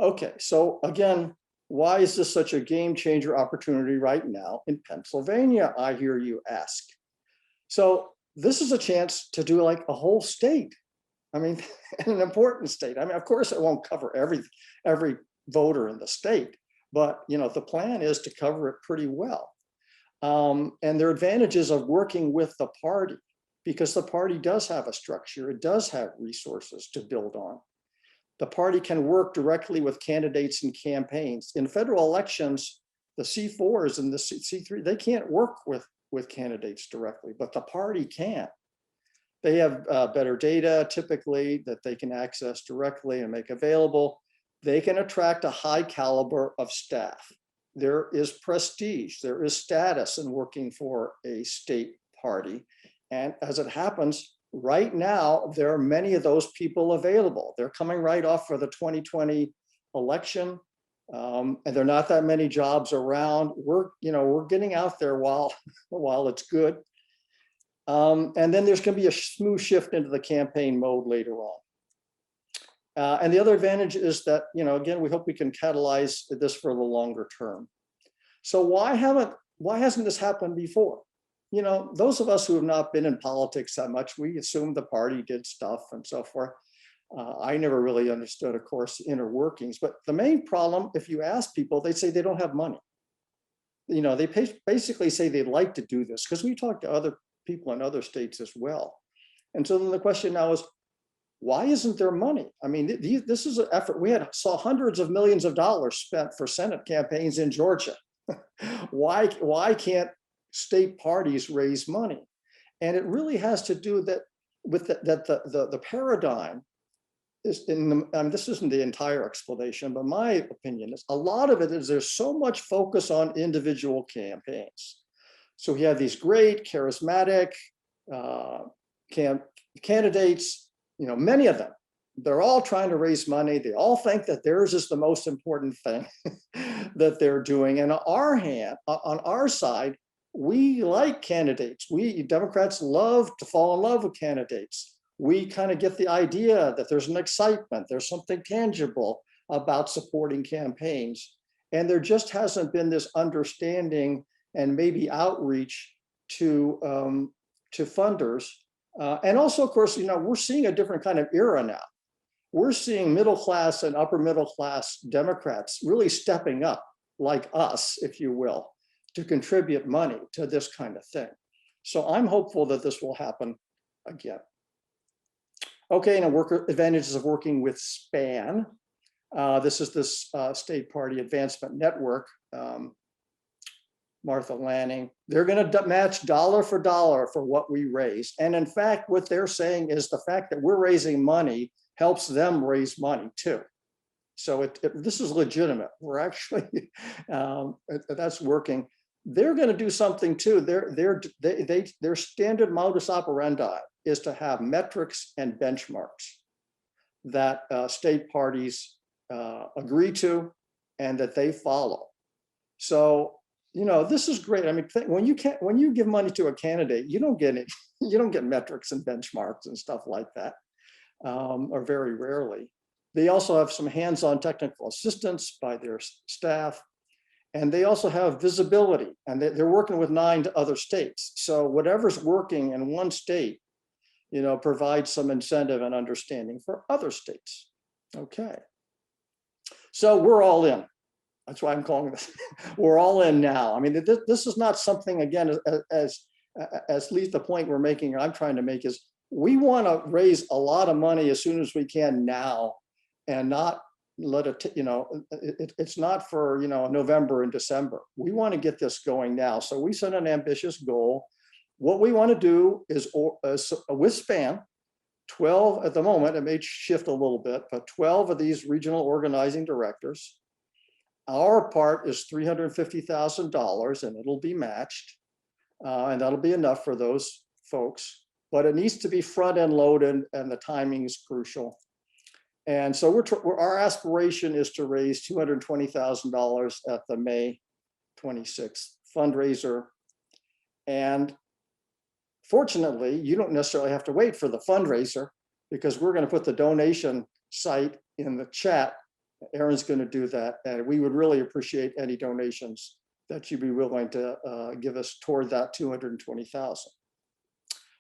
Okay, so again, why is this such a game changer opportunity right now in Pennsylvania, I hear you ask? So this is a chance to do like a whole state. I mean, an important state. I mean, of course, it won't cover every voter in the state, but the plan is to cover it pretty well. And there are advantages of working with the party because the party does have a structure, it does have resources to build on. The party can work directly with candidates and campaigns. In federal elections, the C4s and the C3, they can't work with candidates directly, but the party can. They have better data typically that they can access directly and make available. They can attract a high caliber of staff. There is prestige, there is status in working for a state party. And as it happens, right now, there are many of those people available. They're coming right off for the 2020 election, and there are not that many jobs around. We're getting out there while it's good. And then there's going to be a smooth shift into the campaign mode later on. And the other advantage is that, again, we hope we can catalyze this for the longer term. So why hasn't this happened before? Those of us who have not been in politics that much, we assume the party did stuff and so forth. I never really understood, of course, inner workings. But the main problem, if you ask people, they say they don't have money. They basically say they'd like to do this because we talk to other people in other states as well. And so then the question now is, why isn't there money? I mean, this is an effort. We saw hundreds of millions of dollars spent for Senate campaigns in Georgia. Why can't state parties raise money? And it really has to do with the paradigm is this isn't the entire explanation, but my opinion is a lot of it is there's so much focus on individual campaigns. So we have these great charismatic candidates, many of them, they're all trying to raise money. They all think that theirs is the most important thing that they're doing. And on our side, we like candidates. We Democrats love to fall in love with candidates. We kind of get the idea that there's an excitement, there's something tangible about supporting campaigns. And there just hasn't been this understanding and maybe outreach to funders. And also, of course, we're seeing a different kind of era now. We're seeing middle class and upper middle class Democrats really stepping up, like us, if you will, to contribute money to this kind of thing. So I'm hopeful that this will happen again. Okay, now advantages of working with SPAN. This is this State Party Advancement Network. Martha Lanning, they're going to match dollar for dollar for what we raise. And in fact, what they're saying is the fact that we're raising money helps them raise money too. So this is legitimate. We're actually, that's working. They're going to do something too. Their standard modus operandi is to have metrics and benchmarks that state parties agree to and that they follow. So, this is great. I mean, when you give money to a candidate, you don't get metrics and benchmarks and stuff like that, or very rarely. They also have some hands-on technical assistance by their staff, and they also have visibility, and they're working with 9 other states. So whatever's working in one state, provides some incentive and understanding for other states. Okay. So we're all in. That's why I'm calling this. We're all in now. I mean, this is not something, again, as at least the point we're making, I'm trying to make is we want to raise a lot of money as soon as we can now and not let it, it's not for, November and December. We want to get this going now. So we set an ambitious goal. What we want to do is with SPAN, 12 at the moment, it may shift a little bit, but 12 of these regional organizing directors. Our part is $350,000 and it'll be matched. And that'll be enough for those folks, but it needs to be front end loaded and the timing is crucial. And so our aspiration is to raise $220,000 at the May 26th fundraiser. And fortunately, you don't necessarily have to wait for the fundraiser because we're going to put the donation site in the chat Aaron's going to do that. And we would really appreciate any donations that you'd be willing to give us toward that 220,000.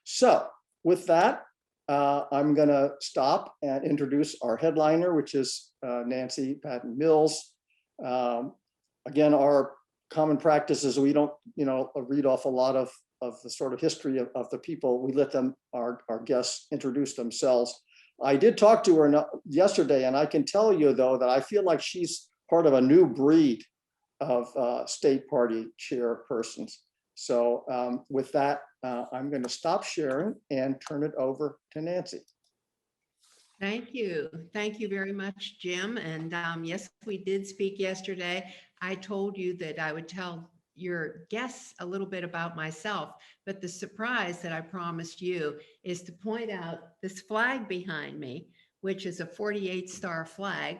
So with that, I'm going to stop and introduce our headliner, which is Nancy Patton Mills. Again, our common practice is we don't, read off a lot of the sort of history of the people. We let them, our guests, introduce themselves. I did talk to her yesterday, and I can tell you, though, that I feel like she's part of a new breed of state party chairpersons. So with that, I'm going to stop sharing and turn it over to Nancy. Thank you. Thank you very much, Jim. And yes, we did speak yesterday. I told you that I would tell your guests a little bit about myself, but the surprise that I promised you is to point out this flag behind me, which is a 48-star flag.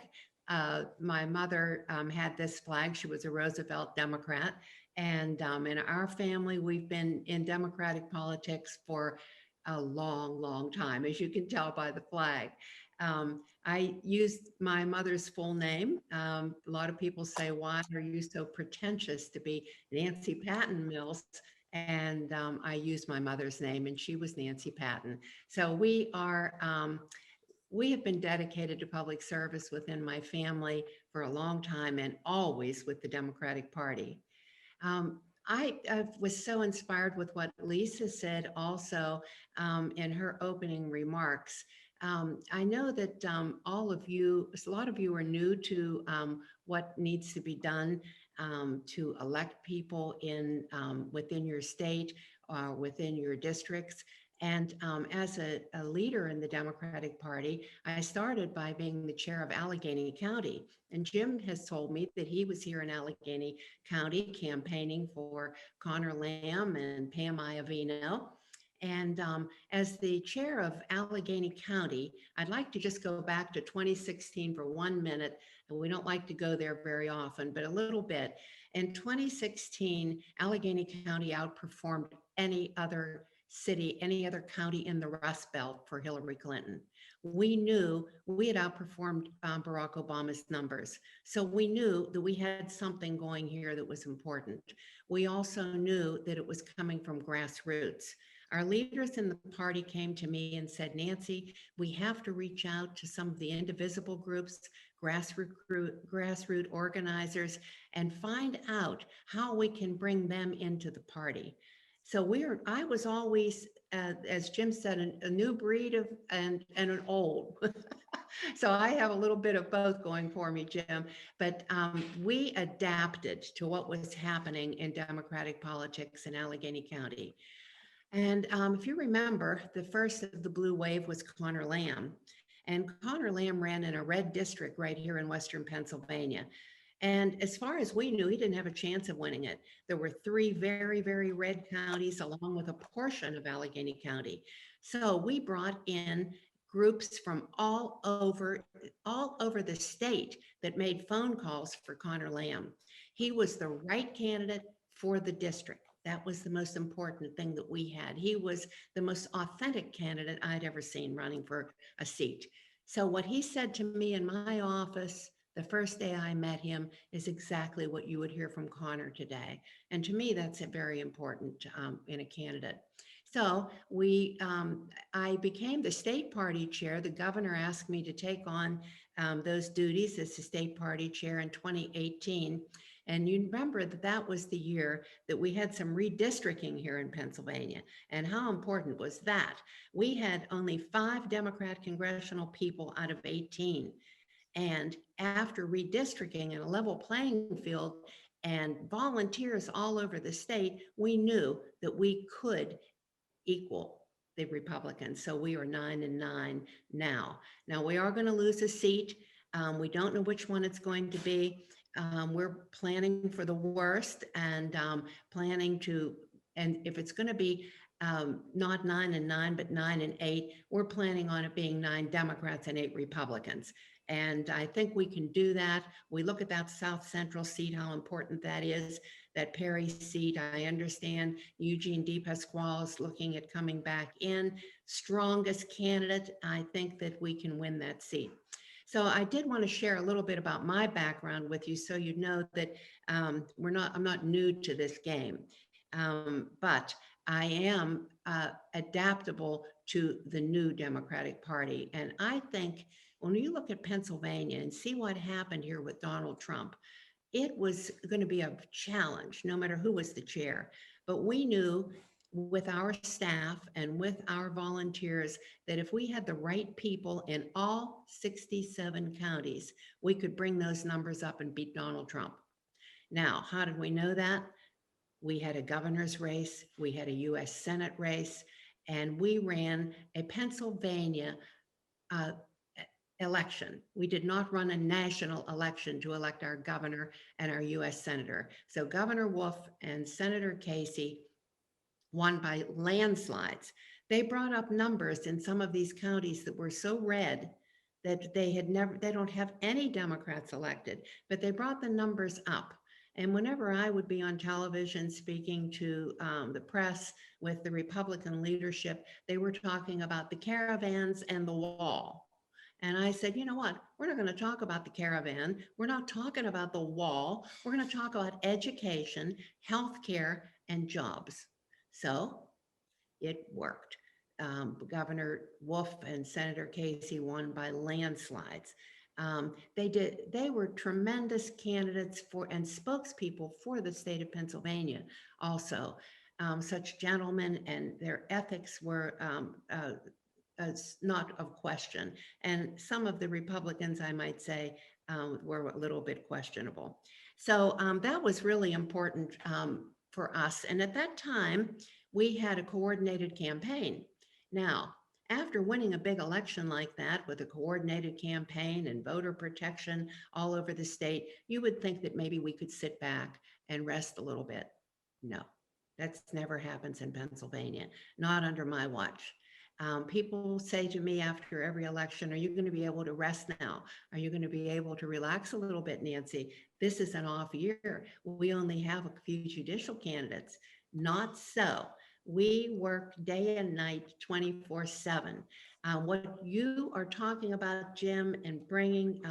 My mother had this flag. She was a Roosevelt Democrat. And in our family, we've been in Democratic politics for a long, long time, as you can tell by the flag. I used my mother's full name. A lot of people say, why are you so pretentious to be Nancy Patton Mills? And I used my mother's name, and she was Nancy Patton. So we have been dedicated to public service within my family for a long time, and always with the Democratic Party. I was so inspired with what Lisa said also in her opening remarks. I know that a lot of you are new to what needs to be done to elect people within your state, within your districts. And as a leader in the Democratic Party, I started by being the chair of Allegheny County. And Jim has told me that he was here in Allegheny County campaigning for Connor Lamb and Pam Iovino. And as the chair of Allegheny County, I'd like to just go back to 2016 for 1 minute. And we don't like to go there very often, but a little bit. In 2016, Allegheny County outperformed any other city, any other county in the Rust Belt for Hillary Clinton. We knew we had outperformed Barack Obama's numbers. So we knew that we had something going here that was important. We also knew that it was coming from grassroots. Our leaders in the party came to me and said, Nancy, we have to reach out to some of the indivisible groups, grassroots organizers, and find out how we can bring them into the party. So I was always, as Jim said, a new breed and an old. So I have a little bit of both going for me, Jim. But we adapted to what was happening in Democratic politics in Allegheny County. And if you remember, the first of the blue wave was Connor Lamb. And Connor Lamb ran in a red district right here in Western Pennsylvania. And as far as we knew, he didn't have a chance of winning it. There were 3 very, very red counties along with a portion of Allegheny County. So we brought in groups from all over the state that made phone calls for Connor Lamb. He was the right candidate for the district. That was the most important thing that we had. He was the most authentic candidate I'd ever seen running for a seat. So what he said to me in my office the first day I met him is exactly what you would hear from Connor today. And to me, that's very important in a candidate. So I became the state party chair. The governor asked me to take on those duties as the state party chair in 2018. And you remember that was the year that we had some redistricting here in Pennsylvania. And how important was that? We had only 5 Democrat congressional people out of 18. And after redistricting and a level playing field and volunteers all over the state, we knew that we could equal the Republicans. So we are 9-9 now. Now we are going to lose a seat. We don't know which one it's going to be. We're planning for the worst and planning to, and if it's going to be not 9-9, but 9-8, we're planning on it being 9 Democrats and 8 Republicans. And I think we can do that. We look at that South Central seat, how important that is, that Perry seat. I understand Eugene DePasquale is looking at coming back in. Strongest candidate, I think that we can win that seat. So I did want to share a little bit about my background with you, so you know that I'm not new to this game, but I am adaptable to the new Democratic Party. And I think when you look at Pennsylvania and see what happened here with Donald Trump, it was going to be a challenge, no matter who was the chair. But we knew with our staff and with our volunteers that if we had the right people in all 67 counties, we could bring those numbers up and beat Donald Trump. Now, how did we know that? We had a governor's race, we had a US Senate race, and we ran a Pennsylvania uh, election. We did not run a national election to elect our governor and our US Senator. So Governor Wolf and Senator Casey won by landslides. They brought up numbers in some of these counties that were so red that they don't have any Democrats elected, but they brought the numbers up. And whenever I would be on television speaking to the press with the Republican leadership, they were talking about the caravans and the wall. And I said, you know what? We're not going to talk about the caravan. We're not talking about the wall. We're going to talk about education, healthcare, and jobs. So it worked. Governor Wolf and Senator Casey won by landslides. They were tremendous candidates for and spokespeople for the state of Pennsylvania also. Such gentlemen, and their ethics were not of question. And some of the Republicans, I might say, were a little bit questionable. So that was really important for us. And at that time, we had a coordinated campaign. Now, after winning a big election like that with a coordinated campaign and voter protection all over the state, you would think that maybe we could sit back and rest a little bit. No, that's never happens in Pennsylvania, not under my watch. People say to me after every election, are you going to be able to rest now? Are you going to be able to relax a little bit, Nancy? This is an off year. We only have a few judicial candidates. Not so. We work day and night, 24/7. What you are talking about, Jim, and bringing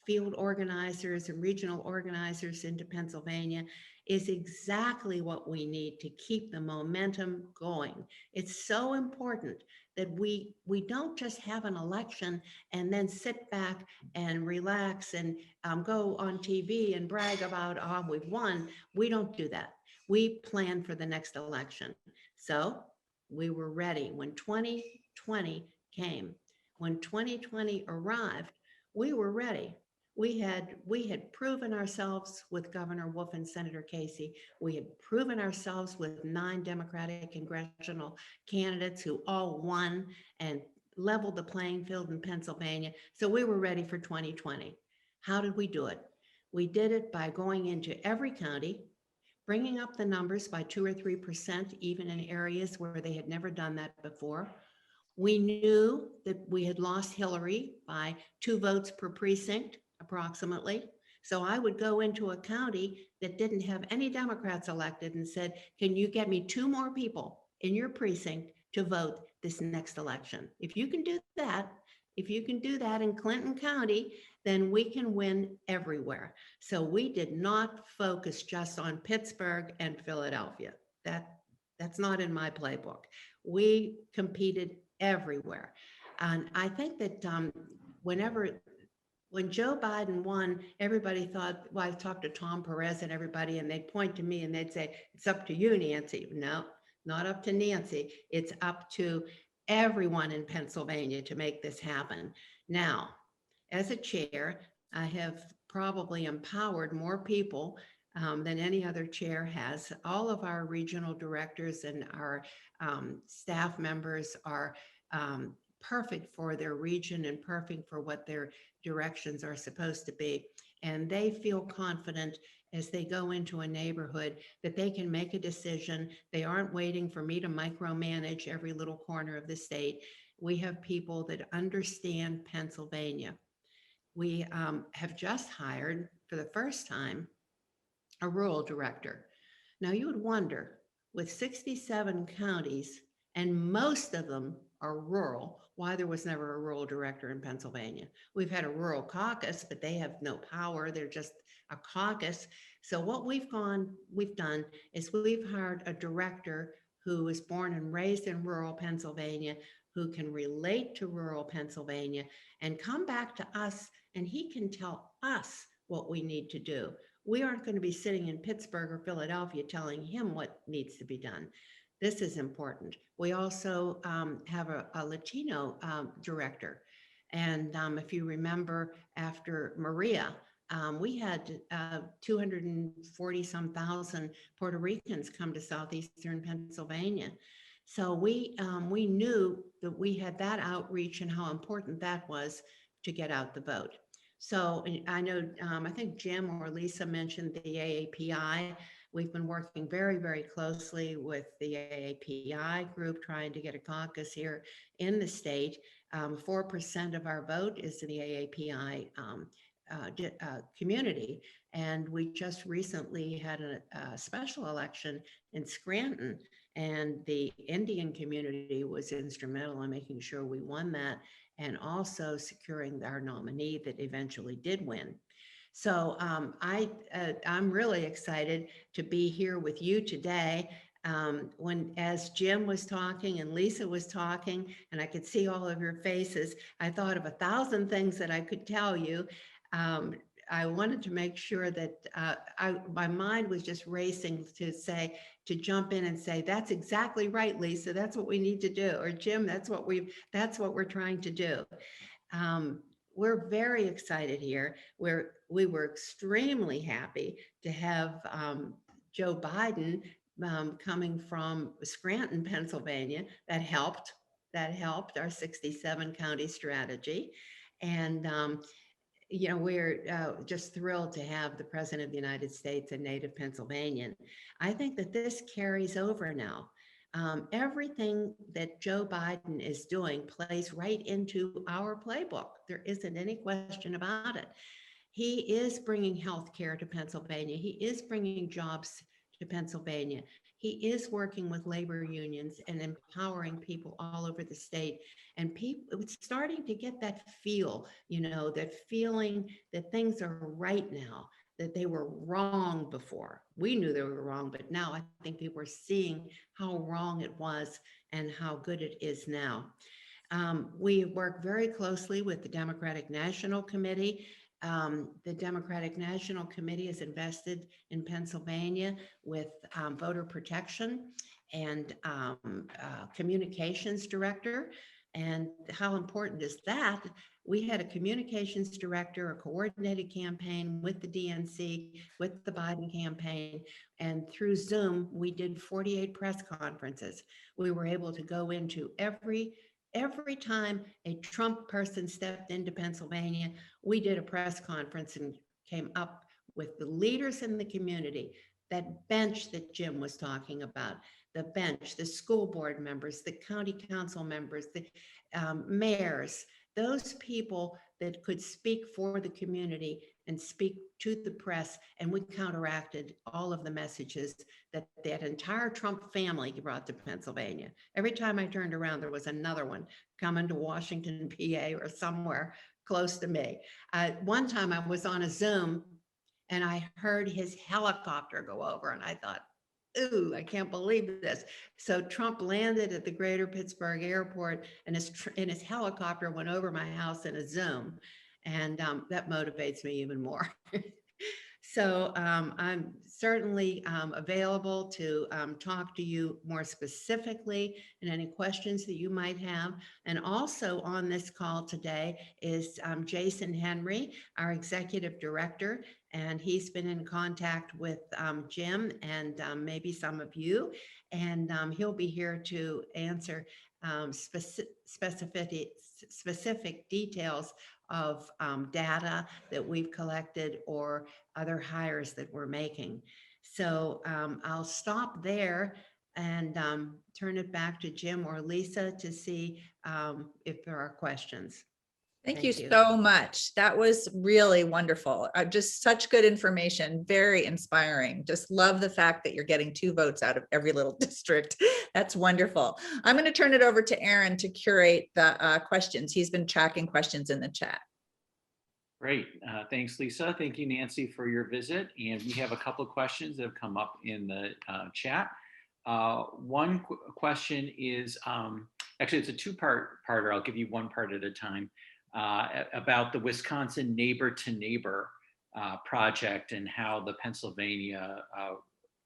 field organizers and regional organizers into Pennsylvania is exactly what we need to keep the momentum going. It's so important that we don't just have an election and then sit back and relax and go on TV and brag about, oh, we've won. We don't do that. We plan for the next election. So we were ready when 2020 came. When 2020 arrived, we were ready. We had proven ourselves with Governor Wolf and Senator Casey. We had proven ourselves with 9 Democratic congressional candidates who all won and leveled the playing field in Pennsylvania. So we were ready for 2020. How did we do it? We did it by going into every county, bringing up the numbers by 2 or 3%, even in areas where they had never done that before. We knew that we had lost Hillary by 2 votes per precinct, approximately. So I would go into a county that didn't have any Democrats elected and said, can you get me 2 more people in your precinct to vote this next election? If you can do that, in Clinton County, then we can win everywhere. So we did not focus just on Pittsburgh and Philadelphia. That's not in my playbook. We competed everywhere. And I think that when Joe Biden won, everybody thought, well, I talked to Tom Perez and everybody, and they'd point to me and they'd say, it's up to you, Nancy. No, not up to Nancy. It's up to everyone in Pennsylvania to make this happen. Now, as a chair, I have probably empowered more people than any other chair has. All of our regional directors and our staff members are perfect for their region and perfect for what their directions are supposed to be. And they feel confident as they go into a neighborhood that they can make a decision. They aren't waiting for me to micromanage every little corner of the state. We have people that understand Pennsylvania. We have just hired, for the first time, a rural director. Now you would wonder, with 67 counties, and most of them are rural, why there was never a rural director in Pennsylvania. We've had a rural caucus, but they have no power. They're just a caucus. So what we've done is we've hired a director who was born and raised in rural Pennsylvania, who can relate to rural Pennsylvania and come back to us, and he can tell us what we need to do. We aren't going to be sitting in Pittsburgh or Philadelphia telling him what needs to be done. This is important. We also have a Latino director. And if you remember, after Maria, we had 240 some thousand Puerto Ricans come to southeastern Pennsylvania. So we knew that we had that outreach and how important that was to get out the vote. So I know, I think Jim or Lisa mentioned the AAPI. We've been working very, very closely with the AAPI group, trying to get a caucus here in the state. 4% of our vote is in the AAPI community. And we just recently had a special election in Scranton, and the Indian community was instrumental in making sure we won that, and also securing our nominee that eventually did win. So I'm really excited to be here with you today. As Jim was talking and Lisa was talking, and I could see all of your faces, I thought of 1,000 things that I could tell you. I wanted to make sure that my mind was just racing to jump in and say, that's exactly right, Lisa, that's what we need to do. Or Jim, that's what we're trying to do. We're very excited here. We were extremely happy to have Joe Biden coming from Scranton, Pennsylvania. That helped our 67 county strategy. And we're just thrilled to have the President of the United States, a native Pennsylvanian. I think that this carries over now. Everything that Joe Biden is doing plays right into our playbook. There isn't any question about it. He is bringing health care to Pennsylvania. He is bringing jobs to Pennsylvania. He is working with labor unions and empowering people all over the state. And people, it's starting to get that feel, that feeling that things are right now, that they were wrong before. We knew they were wrong, but now I think people are seeing how wrong it was and how good it is now. We work very closely with the Democratic National Committee. The Democratic National Committee is invested in Pennsylvania with voter protection and communications director. And how important is that? We had a communications director, a coordinated campaign with the DNC, with the Biden campaign, and through Zoom, we did 48 press conferences. We were able to go into every time a Trump person stepped into Pennsylvania, we did a press conference and came up with the leaders in the community, that bench that Jim was talking about, the bench, the school board members, the county council members, the mayors, those people that could speak for the community and speak to the press. And we counteracted all of the messages that entire Trump family brought to Pennsylvania. Every time I turned around, there was another one coming to Washington, PA, or somewhere close to me. One time I was on a Zoom and I heard his helicopter go over, and I thought, ooh, I can't believe this. So Trump landed at the Greater Pittsburgh Airport, and his helicopter went over my house in a Zoom. And that motivates me even more. So I'm certainly available to talk to you more specifically and any questions that you might have. And also on this call today is Jason Henry, our executive director, and he's been in contact with Jim and maybe some of you, and he'll be here to answer specific details of data that we've collected or other hires that we're making. So I'll stop there and turn it back to Jim or Lisa to see if there are questions. Thank you so much. That was really wonderful. Just such good information, very inspiring. Just love the fact that you're getting 2 votes out of every little district. That's wonderful. I'm going to turn it over to Aaron to curate the questions. He's been tracking questions in the chat. Great. Thanks, Lisa. Thank you, Nancy, for your visit. And we have a couple of questions that have come up in the chat. One question is, actually, it's a two-parter. I'll give you one part at a time. About the Wisconsin Neighbor to Neighbor project and how the Pennsylvania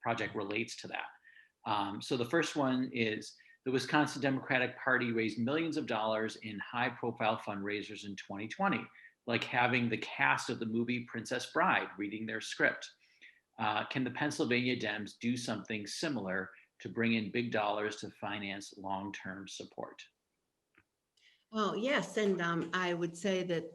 project relates to that. So the first one is the Wisconsin Democratic Party raised millions of dollars in high-profile fundraisers in 2020, like having the cast of the movie Princess Bride reading their script. Can the Pennsylvania Dems do something similar to bring in big dollars to finance long-term support? Well, yes, and I would say that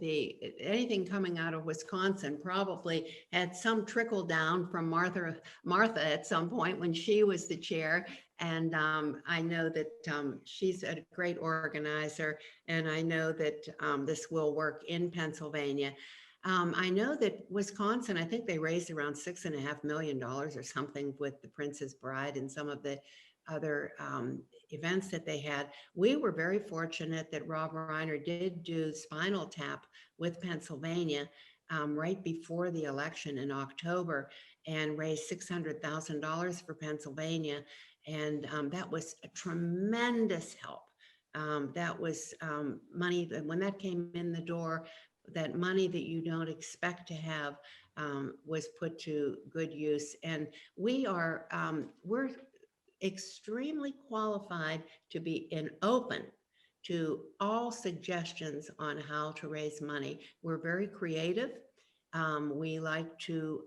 anything coming out of Wisconsin probably had some trickle down from Martha at some point when she was the chair. And I know that she's a great organizer, and I know that this will work in Pennsylvania. I know that Wisconsin, I think they raised around $6.5 million or something with the Princess Bride and some of the other events that they had. We were very fortunate that Rob Reiner did do Spinal Tap with Pennsylvania right before the election in October and raised $600,000 for Pennsylvania. And that was a tremendous help. That was money that when that came in the door, that money that you don't expect to have was put to good use. And we're extremely qualified to be open to all suggestions on how to raise money. We're very creative. We like to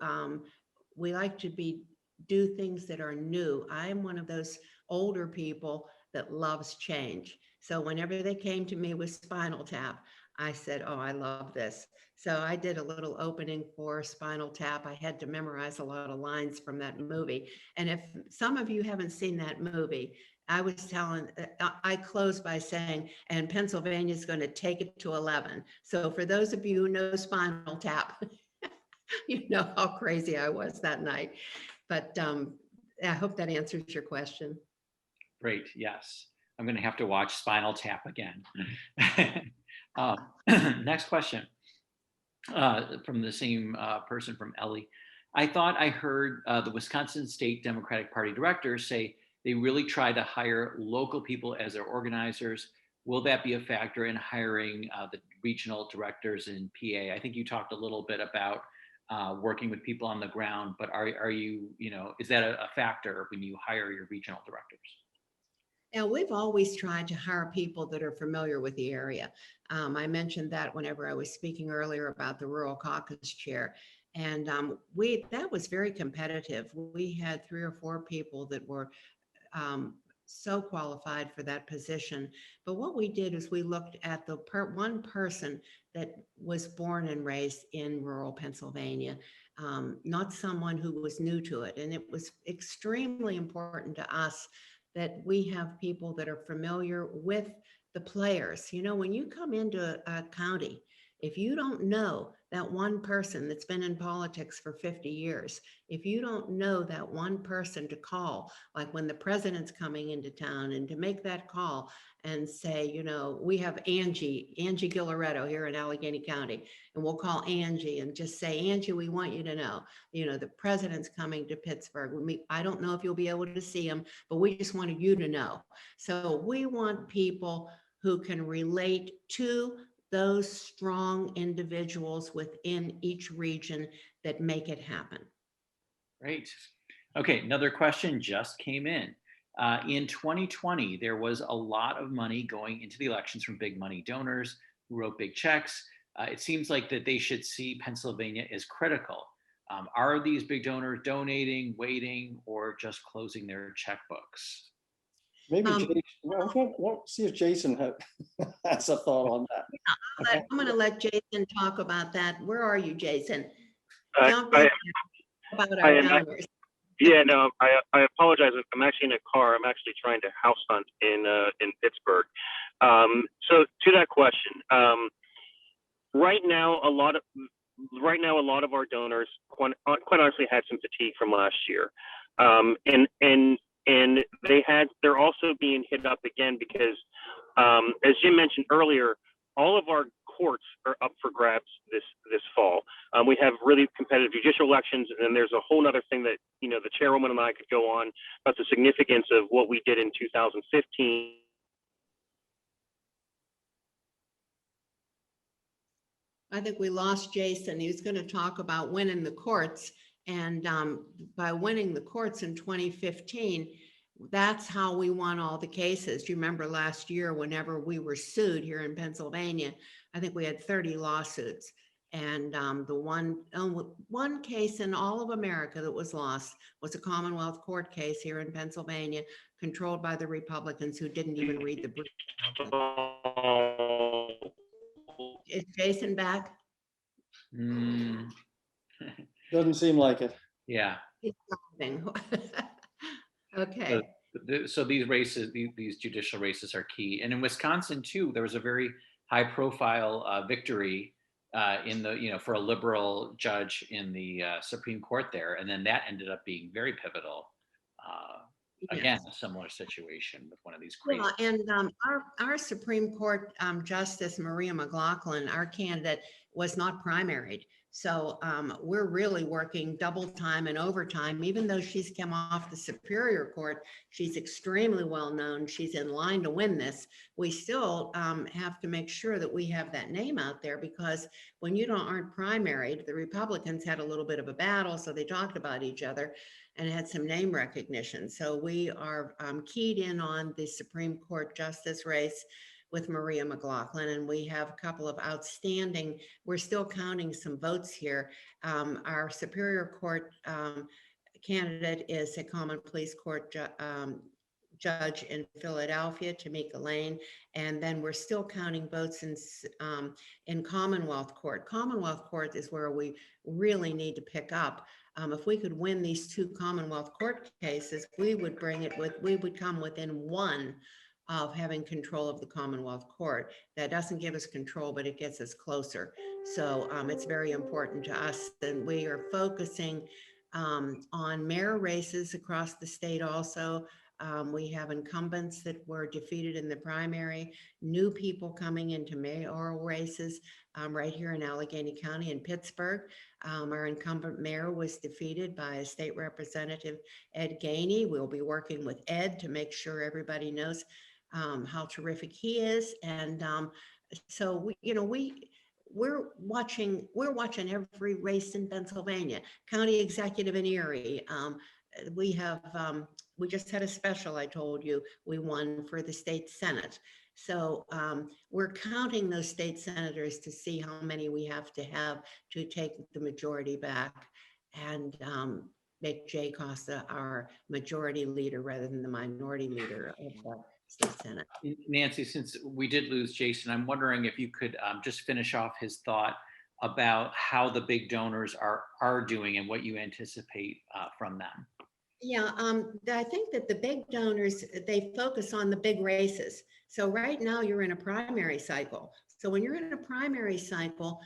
do things that are new. I'm one of those older people that loves change. So whenever they came to me with Spinal Tap, I said, oh, I love this. So I did a little opening for Spinal Tap. I had to memorize a lot of lines from that movie. And if some of you haven't seen that movie, I close by saying, and Pennsylvania's going to take it to 11. So for those of you who know Spinal Tap, you know how crazy I was that night. But I hope that answers your question. Great, yes. I'm going to have to watch Spinal Tap again. Next question from the same person, from Ellie. I thought I heard the Wisconsin State Democratic Party director say they really try to hire local people as their organizers. Will that be a factor in hiring the regional directors in PA? I think you talked a little bit about working with people on the ground, but are you, is that a factor when you hire your regional directors? Now, we've always tried to hire people that are familiar with the area. I mentioned that whenever I was speaking earlier about the rural caucus chair. And that was very competitive. We had 3 or 4 people that were so qualified for that position. But what we did is we looked at the one person that was born and raised in rural Pennsylvania, not someone who was new to it. And it was extremely important to us that we have people that are familiar with the players. When you come into a county, if you don't know that one person that's been in politics for 50 years, if you don't know that one person to call, like when the president's coming into town, and to make that call and say, we have Angie Gillaretto here in Allegheny County, and we'll call Angie and just say, Angie, we want you to know, the president's coming to Pittsburgh. I don't know if you'll be able to see him, but we just wanted you to know. So we want people who can relate to those strong individuals within each region that make it happen. Great. Okay, another question just came in. In 2020, there was a lot of money going into the elections from big money donors who wrote big checks. It seems like that they should see Pennsylvania as critical. Are these big donors donating, waiting, or just closing their checkbooks? Maybe Jason, we'll see if Jason has a thought on that. I'm going to let Jason talk about that. Where are you, Jason? About our donors. Yeah, no, I apologize. I'm actually in a car. I'm actually trying to house hunt in Pittsburgh. So to that question, right now, a lot of our donors, quite honestly, had some fatigue from last year, and they're also being hit up again because, as Jim mentioned earlier, all of our courts are up for grabs this fall. We have really competitive judicial elections, and then there's a whole other thing that the chairwoman and I could go on about the significance of what we did in 2015. I think we lost Jason. He was going to talk about winning the courts. And by winning the courts in 2015, that's how we won all the cases. Do you remember last year, whenever we were sued here in Pennsylvania, I think we had 30 lawsuits. And the one case in all of America that was lost was a Commonwealth Court case here in Pennsylvania, controlled by the Republicans who didn't even read the brief. Is Jason back? Mm, Doesn't seem like it. yeah. He's driving. Okay. So these races, these judicial races are key. And in Wisconsin too, there was a very high profile victory for a liberal judge in the Supreme Court there. And then that ended up being very pivotal. Again, Yes. a similar situation with one of these crazy. Yeah, and our Supreme Court Justice Maria McLaughlin, our candidate, was not primaried. So we're really working double time and overtime. Even though she's come off the Superior Court, she's extremely well known. She's in line to win this. We still have to make sure that we have that name out there, because when you aren't primaried, the Republicans had a little bit of a battle, so they talked about each other and had some name recognition. So we are keyed in on the Supreme Court justice race with Maria McLaughlin, and we have a couple of outstanding, we're still counting some votes here. Our Superior Court candidate is a Common Pleas Court judge in Philadelphia, Tamika Lane, and then we're still counting votes in Commonwealth Court. Commonwealth Court is where we really need to pick up. If we could win these two Commonwealth Court cases, we would come within one of having control of the Commonwealth Court. That doesn't give us control, but it gets us closer. So it's very important to us, and we are focusing on mayor races across the state also. We have incumbents that were defeated in the primary, new people coming into mayoral races right here in Allegheny County and Pittsburgh. Our incumbent mayor was defeated by a state representative, Ed Gainey. We'll be working with Ed to make sure everybody knows how terrific he is. And so we're watching every race in Pennsylvania. County executive in Erie. We just had a special, I told you, we won for the state Senate. So we're counting those state senators to see how many we have to take the majority back and make Jay Costa our majority leader rather than the minority leader of the state Senate. Nancy, since we did lose Jason, I'm wondering if you could just finish off his thought about how the big donors are doing and what you anticipate from them. Yeah, I think that the big donors, they focus on the big races. So right now you're in a primary cycle. So when you're in a primary cycle,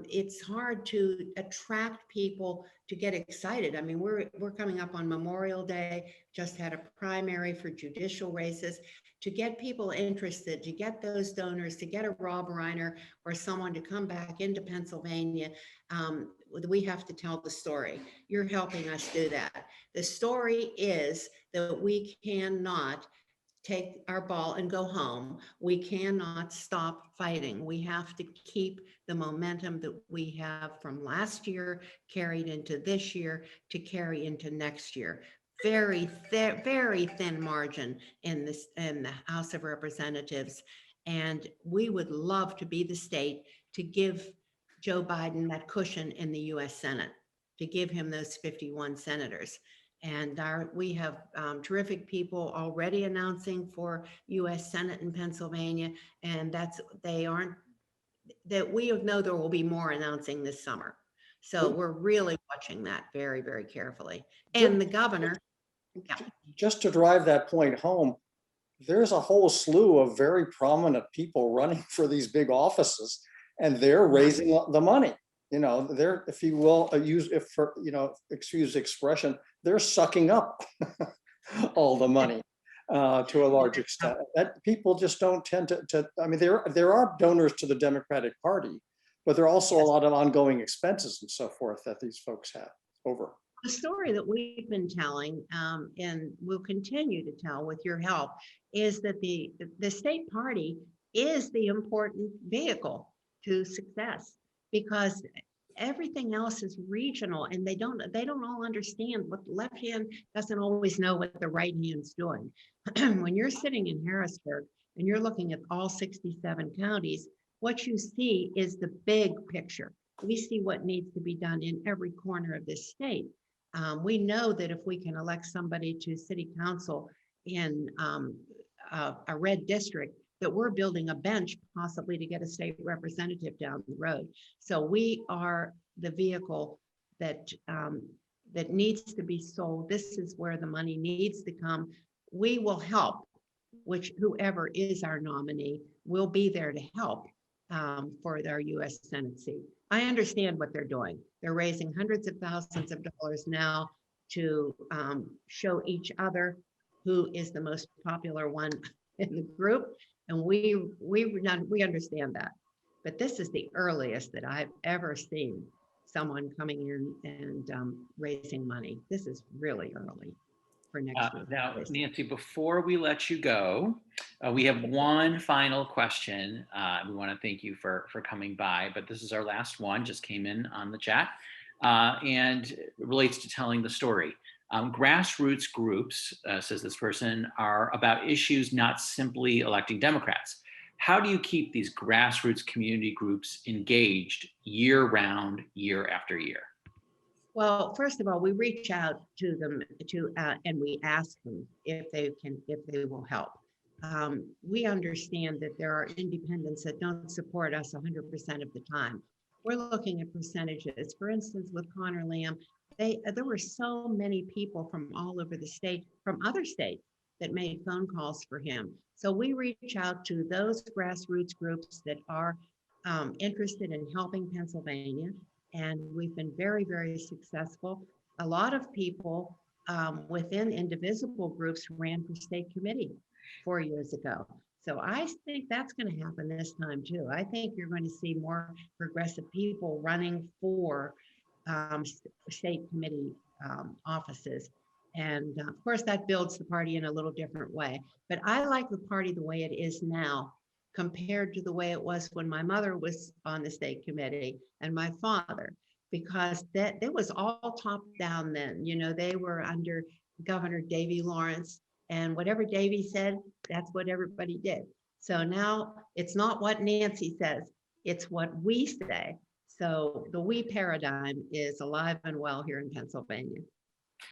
it's hard to attract people to get excited. I mean, we're coming up on Memorial Day, just had a primary for judicial races. To get people interested, to get those donors, to get a Rob Reiner or someone to come back into Pennsylvania, we have to tell the story. You're helping us do that. The story is that we cannot take our ball and go home. We cannot stop fighting. We have to keep the momentum that we have from last year carried into this year to carry into next year. Very thin margin in the House of Representatives. And we would love to be the state to give Joe Biden that cushion in the US Senate, to give him those 51 senators. And we have terrific people already announcing for US Senate in Pennsylvania. And we know there will be more announcing this summer. So we're really watching that very, very carefully. And the governor. Yeah. Just to drive that point home, there's a whole slew of very prominent people running for these big offices. and they're raising the money. They're, if you will, excuse the expression, they're sucking up all the money to a large extent. That people just don't tend to. I mean, there are donors to the Democratic Party, but there are also a lot of ongoing expenses and so forth that these folks have over. The story that we've been telling and will continue to tell with your help is that the state party is the important vehicle to success, because everything else is regional, and they don't all understand what the left hand doesn't always know what the right hand's doing. When you're sitting in Harrisburg and you're looking at all 67 counties, what you see is the big picture. We see what needs to be done in every corner of this state. We know that if we can elect somebody to city council in a red district, that we're building a bench possibly to get a state representative down the road. So we are the vehicle that that needs to be sold. This is where the money needs to come. We will help, whoever is our nominee will be there to help for their U.S. Senate seat. I understand what they're doing. They're raising hundreds of thousands of dollars now to show each other who is the most popular one in the group. And we understand that. But this is the earliest that I've ever seen someone coming in and raising money. This is really early for next week. Now, Nancy, before we let you go, we have one final question. We want to thank you for coming by, but this is our last one, just came in on the chat, and it relates to telling the story. Grassroots groups, says this person, are about issues, not simply electing Democrats. How do you keep these grassroots community groups engaged year round, year after year? Well, first of all, we reach out to them and we ask them if they will help. We understand that there are independents that don't support us 100% of the time. We're looking at percentages. For instance, with Connor Lamb, there were so many people from all over the state, from other states, that made phone calls for him. So we reach out to those grassroots groups that are interested in helping Pennsylvania. And we've been very, very successful. A lot of people within indivisible groups ran for state committee 4 years ago. So I think that's going to happen this time too. I think you're going to see more progressive people running for state committee offices. And of course that builds the party in a little different way. But I like the party the way it is now compared to the way it was when my mother was on the state committee and my father, because it was all top down then. They were under Governor Davy Lawrence, and whatever Davy said, that's what everybody did. So now it's not what Nancy says, it's what we say. So the we paradigm is alive and well here in Pennsylvania.